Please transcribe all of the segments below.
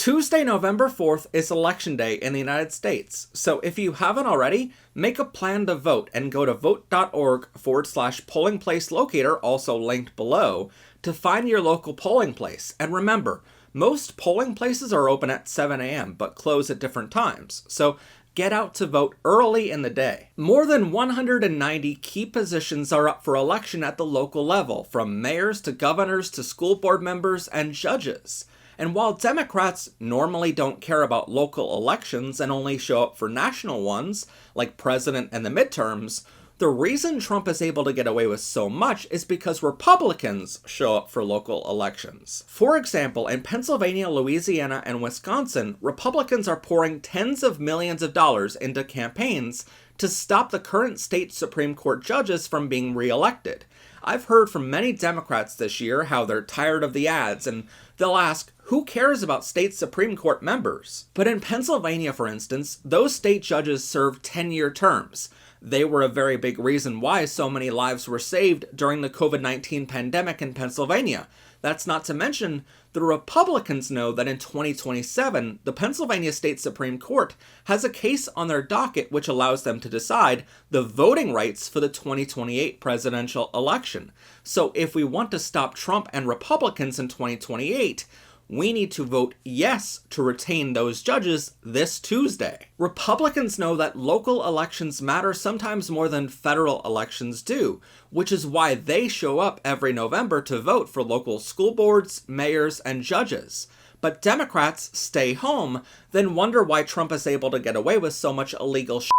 Tuesday, November 4th is Election Day in the United States, so if you haven't already, make a plan to vote and go to vote.org/polling place locator, also linked below, to find your local polling place. And remember, most polling places are open at 7 a.m. but close at different times, so get out to vote early in the day. More than 190 key positions are up for election at the local level, from mayors to governors to school board members and judges. And while Democrats normally don't care about local elections and only show up for national ones, like president and the midterms, the reason Trump is able to get away with so much is because Republicans show up for local elections. For example, in Pennsylvania, Louisiana, and Wisconsin, Republicans are pouring tens of millions of dollars into campaigns to stop the current state Supreme Court judges from being reelected. I've heard from many Democrats this year how they're tired of the ads, and they'll ask, who cares about state Supreme Court members? But in Pennsylvania, for instance, those state judges served 10-year terms. They were a very big reason why so many lives were saved during the COVID-19 pandemic in Pennsylvania. That's not to mention, the Republicans know that in 2027, the Pennsylvania State Supreme Court has a case on their docket which allows them to decide the voting rights for the 2028 presidential election. So if we want to stop Trump and Republicans in 2028, we need to vote yes to retain those judges this Tuesday. Republicans know that local elections matter sometimes more than federal elections do, which is why they show up every November to vote for local school boards, mayors, and judges. But Democrats stay home, then wonder why Trump is able to get away with so much illegal shit.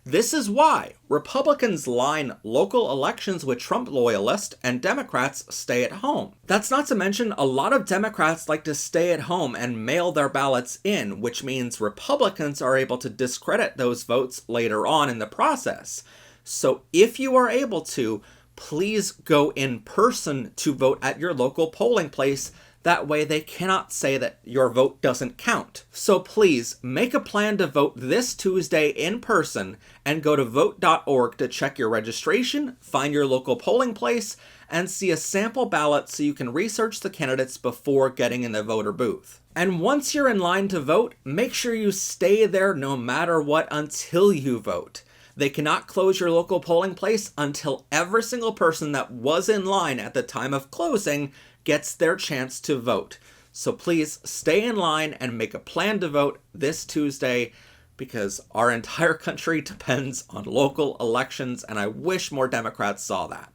This is why Republicans line local elections with Trump loyalists and Democrats stay at home. That's not to mention a lot of Democrats like to stay at home and mail their ballots in, which means Republicans are able to discredit those votes later on in the process. So if you are able to, please go in person to vote at your local polling place. That way they cannot say that your vote doesn't count. So please, make a plan to vote this Tuesday in person and go to vote.org to check your registration, find your local polling place, and see a sample ballot so you can research the candidates before getting in the voter booth. And once you're in line to vote, make sure you stay there no matter what until you vote. They cannot close your local polling place until every single person that was in line at the time of closing gets their chance to vote. So please stay in line and make a plan to vote this Tuesday, because our entire country depends on local elections, and I wish more Democrats saw that.